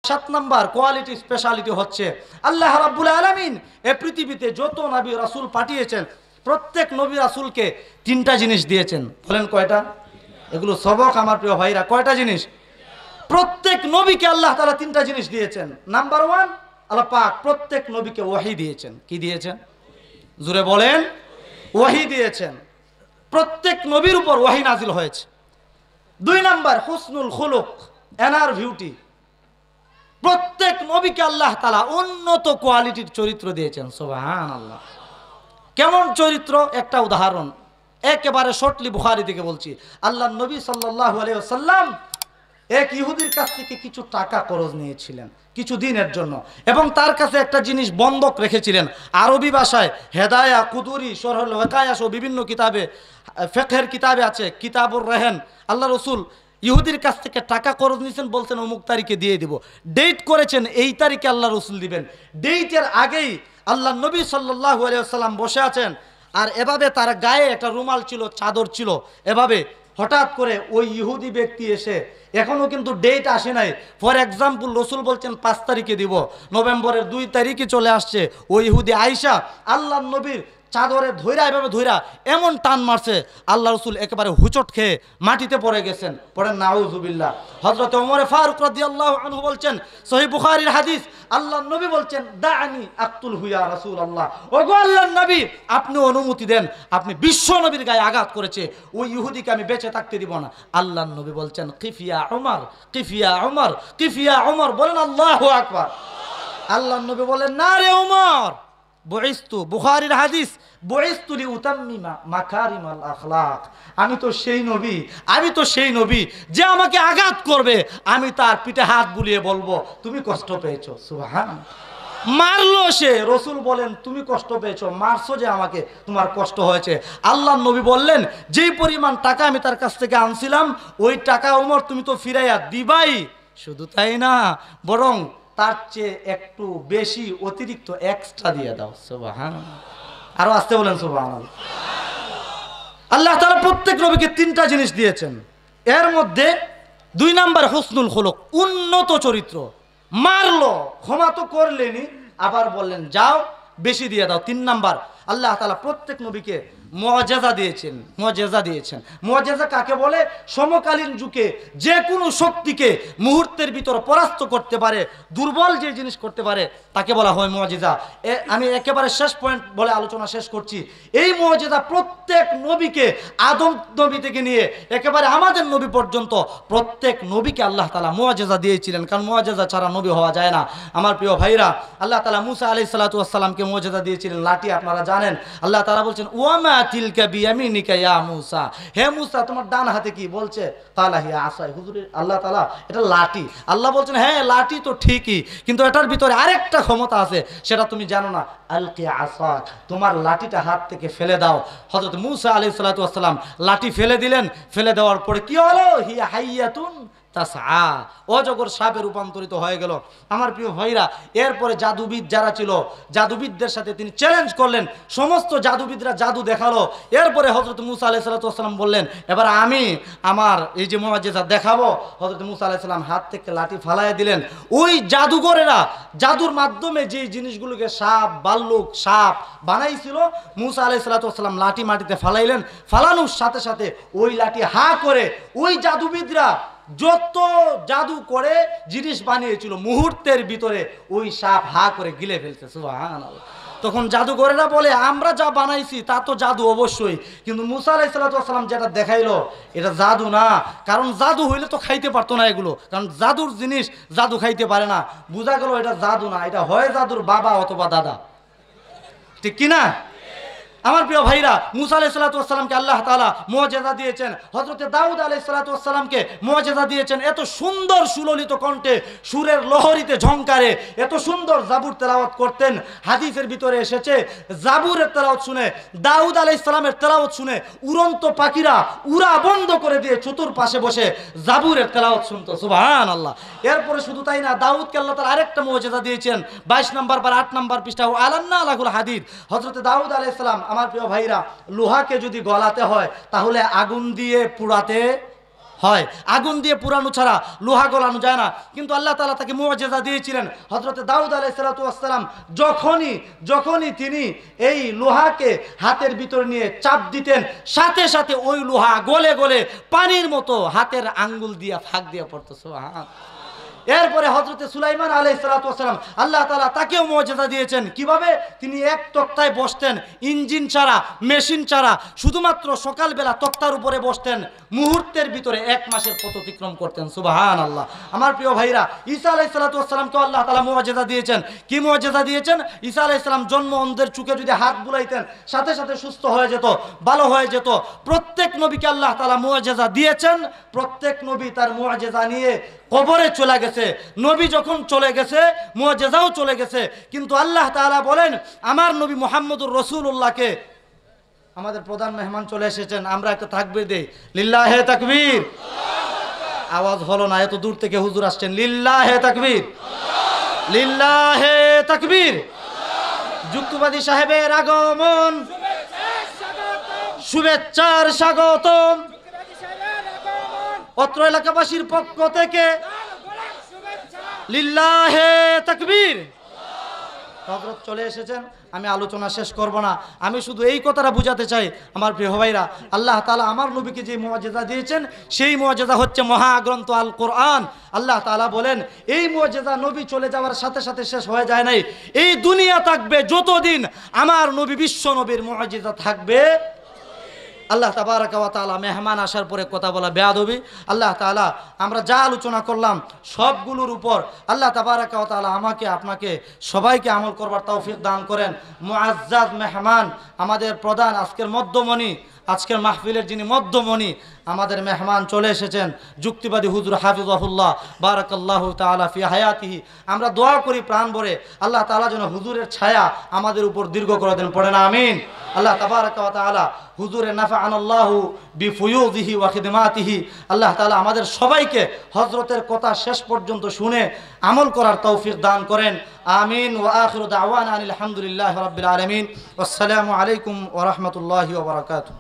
7 number quality speciality হচ্ছে আল্লাহ রাব্বুল আলামিন এই পৃথিবীতে যত নবী রাসূল পাঠিয়েছেন প্রত্যেক নবী রাসূলকে 3টা জিনিস দিয়েছেন। বলেন কয়টা? এগুলো সবক আমার প্রিয় ভাইরা, কয়টা জিনিস? প্রত্যেক নবীকে আল্লাহ তাআলা 3টা জিনিস দিয়েছেন। নাম্বার 1, আল্লাহ পাক প্রত্যেক নবীকে ওহী দিয়েছেন। কি দিয়েছেন? জোরে বলেন। ওহী দিয়েছেন। প্রত্যেক নবীর উপর ওহী নাজিল হয়েছে। 2 নাম্বার হুসনুল খুলুক, এনার বিউটি। প্রত্যেক নবীকে আল্লাহ তাআলা উন্নত কোয়ালিটির চরিত্র দিয়েছেন। সুবহানাল্লাহ। কেমন চরিত্র? একটা উদাহরণ একেবারে শর্টলি বুখারী থেকে বলছি। আল্লাহর নবী সাল্লাল্লাহু আলাইহি ওয়াসাল্লাম এক ইহুদির কাছ থেকে কিছু টাকা করজ নিয়েছিলেন কিছু দিনের জন্য, এবং তার কাছে একটা জিনিস বন্ধক রেখেছিলেন। আরবি ভাষায় হেদায়া, কুদুরি, শরহুল ওয়াকায়া সহ বিভিন্ন কিতাবে, ফিকহের কিতাবে আছে কিতাবুর রেহেন। আল্লাহ রসুল ইহুদির কাছ থেকে টাকা করজ নিয়েছেন, বলছেন অমুক তারিখে দিয়ে দিব। ডেট করেছেন এই তারিখে আল্লাহ রসুল দিবেন। ডেটের আগেই আল্লাহ নবী সাল্লাল্লাহু আলাইহি ওয়াসাল্লাম বসে আছেন, আর এভাবে তার গায়ে একটা রুমাল ছিল, চাদর ছিল। এভাবে হঠাৎ করে ওই ইহুদি ব্যক্তি এসে, এখনো কিন্তু ডেট আসে নাই, ফর এক্সাম্পল রসুল বলছেন 5 তারিখে দিব, নভেম্বরের 2 তারিখে চলে আসছে। ওই ইহুদি আয়েশা আল্লাহ নবীর চাদরে ধৈরা, এভাবে ধৈরা এমন টান মারছে, আল্লাহ রসুল একেবারে হুচট খেয়ে মাটিতে পড়ে গেছেন। পড়েন নাউজুবিল্লাহ। হযরত ওমর ফারুক রাদিয়াল্লাহু আনহু বলছেন, সহিহ বুখারীর হাদিস, আল্লাহ নবী বলছেন দাআনি আক্তুল হুয়া রাসূলুল্লাহ, ওগো আল্লাহর নবী আপনি অনুমতি দেন, আপনি বিশ্ব নবীর গায়ে আঘাত করেছে, ওই ইহুদিকে আমি বেঁচে থাকতে দিব না। আল্লাহর নবী বলছেন কিফিয়া উমর, কিফিয়া উমর, কিফিয়া উমর। বলেন আল্লাহু আকবার। আল্লাহর নবী বলেন না রে উমর, বুইস্তু, বুখারীর হাদিস, বুইস্তু লিউতাম্মিমা মাকারিমাল আখলাক। আমি তো সেই নবী যে আমাকে আঘাত করবে আমি তার পিঠে হাত বুলিয়ে বলবো তুমি কষ্ট পেয়েছো। সুবহানাল্লাহ। মারলো সে, রসুল বলেন তুমি কষ্ট পেয়েছো, মারছো যে আমাকে, তোমার কষ্ট হয়েছে। আল্লাহর নবী বললেন যেই পরিমাণ টাকা আমি তার কাছ থেকে আনছিলাম ওই টাকা ওমর তুমি তো ফিরাইয়া দিবাই, শুধু তাই না বরং তার চেয়ে একটু বেশি অতিরিক্ত এক্সট্রা দিয়ে দাও। সুবহানাল্লাহ। আরো আসতে বলেন সুবহানাল্লাহ। আল্লাহ তাআলা প্রত্যেক নবীকে 3টা জিনিস দিয়েছেন। এর মধ্যে 2 নাম্বার হুসনুল খুলুক, উন্নত চরিত্র। মারলো, ক্ষমা তো করলেনি, আবার বললেন যাও বেশি দিয়ে দাও। 3 নাম্বার আল্লাহ তাআলা প্রত্যেক নবীকে মুআজিজা দিয়েছেন। মুআজিজা কাকে বলে? সমকালীন যুগে যে কোনো শক্তিকে মুহূর্তের ভিতরে পরাস্ত করতে পারে, দুর্বল যে জিনিস করতে পারে তাকে বলা হয় মুআজিজা। আমি একেবারে শেষ পয়েন্ট বলে আলোচনা শেষ করছি। এই মুআজিজা প্রত্যেক নবীকে, আদম নবী থেকে নিয়ে একেবারে আমাদের নবী পর্যন্ত প্রত্যেক নবীকে আল্লাহ তাআলা মুআজিজা দিয়েছিলেন, কারণ মুআজিজা ছাড়া নবী হওয়া যায় না। আমার প্রিয় ভাইরা, আল্লাহ তাআলা মুসা আলাইহিস সালাতু ওয়াস সালামকে মুআজিজা দিয়েছিলেন, লাঠি। আপনারা জানেন আল্লাহ তাআলা বলছেন ওয়ামা তিলকা বিয়ামিনিকা ইয়া মুসা, হে মুসা তোমার ডান হাতে কি? বলছে কালা হিয়া আসাই। হুজুর আল্লাহ তাআলা এটা লাঠি। আল্লাহ বলছেন হ্যাঁ লাঠি তো ঠিকই, কিন্তু এটার ভিতরে আরেকটা ক্ষমতা আছে, সেটা তুমি জানো না। আলকি আসাক, তোমার লাঠিটা হাত থেকে ফেলে দাও। হযরত মুসা আলাইহিস সালাতু ওয়াস সালাম লাঠি ফেলে দিলেন। ফেলে দেওয়ার পরে কি হলো? হিয়া হাইয়াতুন তাসআ, অজগর সাপে রূপান্তরিত হয়ে গেল। আমার প্রিয় ভাইরা, এরপরে জাদুবিদ যারা ছিল, জাদুবিদদের সাথে তিনি চ্যালেঞ্জ করলেন। সমস্ত জাদুবিদরা জাদু দেখালো। এরপরে হযরত মুসা আলাইহিস সালাতু ওয়াস সালাম বললেন এবার আমি আমার এই যে মুআজিজা দেখাবো। হযরত মুসা আলাইহিস সালাম হাত থেকে লাঠি ফালাইয়া দিলেন। ওই জাদুঘরেরা জাদুর মাধ্যমে যে জিনিসগুলোকে সাপ, ভাল্লুক, সাপ বানাইছিল, মুসা আলাইহিস সালাতু ওয়াস সালাম লাঠি মাটিতে ফালাইলেন। ফালানোর সাথে সাথে ওই লাঠি হা করে ওই জাদুবিদরা যত জাদু করে জিনিস বানিয়েছিল মুহূর্তের ভিতরে ওই সাপ হা করে গিলে ফেলছে। সুবহানাল্লাহ। তখন জাদুঘরেরা বলে আমরা যা বানাইছি তা তো জাদু অবশ্যই, কিন্তু মুসা আলাইহিস সালাতু ওয়াস সালাম যেটা দেখাইলো এটা জাদু না, কারণ জাদু হইলে তো খাইতে পারতো না এগুলো, কারণ জাদুর জিনিস জাদু খাইতে পারে না। বোঝা গেল এটা জাদু না, এটা হয় জাদুর বাবা অথবা দাদা, ঠিক কিনা? আমার প্রিয় ভাইরা, মুসা আলাইহিস সালাতু ওয়াস সালামকে আল্লাহ তাআলা মুআজিজা দিয়েছেন। হযরত দাউদ আলাইহিস সালাতু ওয়াস সালামকে মুআজিজা দিয়েছেন। এত সুন্দর সুললিত কণ্ঠে, সুরের লহরীতে ঝংকারে এত সুন্দর জাবুর তেলাওয়াত করতেন। হাদিসের ভিতরে এসেছে জাবুরের তেলাওয়াত শুনে, দাউদ আলাইহিস সালামের তেলাওয়াত শুনে উড়ন্ত পাখিরা উড়া বন্ধ করে দিয়ে চতুর্পাশে বসে জাবুরের তেলাওয়াত শুনতো। সুবহানাল্লাহ। এরপরে শুধু তাই না, দাউদকে আল্লাহ তাআলা আরেকটা মুআজিজা দিয়েছেন। 22 নম্বর বা 8 নম্বর পৃষ্ঠা আলান্না লাহুল হাদিদ। হযরত দাউদ আলাইহিস সালাম, আমার প্রিয় ভাইরা, লোহাকে যদি গলাতে হয় তাহলে আগুন দিয়ে পুড়াতে হয়। আগুন দিয়ে পুরানো ছাড়া লোহা গলানো যায় না। কিন্তু আল্লাহ তাআলা তাকে মুআজিজা দিয়েছিলেন। হযরত দাউদ আলাইহিস সালাতু ওয়াস সালাম যখনই তিনি এই লোহাকে হাতের ভিতর নিয়ে চাপ দিতেন, সাথে সাথে ওই লোহা গলে গলে পানির মতো হাতের আঙ্গুল দিয়ে ফাঁক দিয়ে পড়তো। সুবহানাল্লাহ। এরপরে হযরত সুলাইমান আলাইহিস সালাতু ওয়াস সালাম আল্লাহ তাআলা তাকেও মুআজিজা দিয়েছেন। কিভাবে? তিনি এক তক্তায় বসতেন, ইঞ্জিন ছাড়া, মেশিন ছাড়া, শুধুমাত্র সকালবেলা তক্তার উপরে বসতেন, মুহূর্তের ভিতরে 1 মাসের পথ অতিক্রম করতেন। সুবহানাল্লাহ। আমার প্রিয় ভাইরা, ঈসা আলাইহিস সালাতু ওয়াস সালামকে আল্লাহ তাআলা মুআজিজা দিয়েছেন। কি মুআজিজা দিয়েছেন? ঈসা আলাইহিস সালাম জন্ম অন্ধের চোখে যদি হাত বুলাইতেন, সাথে সাথে সুস্থ হয়ে যেত, ভালো হয়ে যেত। প্রত্যেক নবীকে আল্লাহ তাআলা মুআজিজা দিয়েছেন। প্রত্যেক নবী তার মুআজিজা নিয়ে কবরে চলে গেছে। নবী যখন চলে গেছে, মুআজিজাও চলে গেছে। কিন্তু আল্লাহ তাআলা বলেন, আমার নবী মুহাম্মদুর রাসূলুল্লাহকে, আমাদের প্রধান মেহমান চলে এসেছেন, আমরা একটা তাকবীর দেই, লিল্লাহে তাকবীর। আওয়াজ হলো না, এত দূর থেকে হুজুর আসছেন। লিল্লাহে তাকবীর, লিল্লাহে তাকবীর। যুক্তিবাদী সাহেবের আগমন, শুভেচ্ছার স্বাগতম। অত্র এলাকাবাসীর পক্ষ থেকে লিল্লাহে তাকবীর। হযরত চলে এসেছেন, আমি আলোচনা শেষ করব না। আমি শুধু এই কথাটা বুঝাতে চাই, আমার প্রিয় ভাইরা, আল্লাহ তাআলা আমার নবীকে যে মুআজিজা দিয়েছেন, সেই মুআজিজা হচ্ছে মহাগ্রন্থ আল কোরআন। আল্লাহ তাআলা বলেন, এই মুআজিজা নবী চলে যাওয়ার সাথে সাথে শেষ হয়ে যায় নাই। এই দুনিয়া থাকবে যতদিন আমার নবী বিশ্ব নবীর মুআজিজা থাকবে। আল্লাহ তাবারাকা ওয়া তাআলা, মেহমান আসার পরে কথা বলা বেয়াদবি। আল্লাহ তাআলা আমরা যা আলোচনা করলাম সবগুলোর উপর আল্লাহ তাবারাকা ওয়া তাআলা আমাকে, আপনাকে, সবাইকে আমল করবার তৌফিক দান করেন। মুআজ্জাজ মেহমান, আমাদের প্রধান, আজকের মধ্যমণি, আজকের মাহফিলের যিনি মধ্যমণি, আমাদের মেহমান চলে এসেছেন, যুক্তিবাদী হুজুর হাফিজাহুল্লাহ বারাকাল্লাহু তাআলা ফি হায়াতিহি। আমরা দোয়া করি প্রাণ ভরে, আল্লাহ তাআলা যেন হুজুরের ছায়া আমাদের উপর দীর্ঘ করে দেন। পড়েন আমিন। আল্লাহ তাবারাকা ওয়া তাআলা হুজুরে নাফাআনাল্লাহু বিফুয়ুযিহি ওয়া খিদমাতিহি। আল্লাহ তাআলা আমাদের সবাইকে হযরতের কথা শেষ পর্যন্ত শুনে আমল করার তৌফিক দান করেন। আমিন। ওয়া আখিরু দাওয়ানা আলহামদুলিল্লাহি রাব্বিল আলামিন। আসসালামু আলাইকুম ওয়া রাহমাতুল্লাহি ওয়া বারাকাতুহু।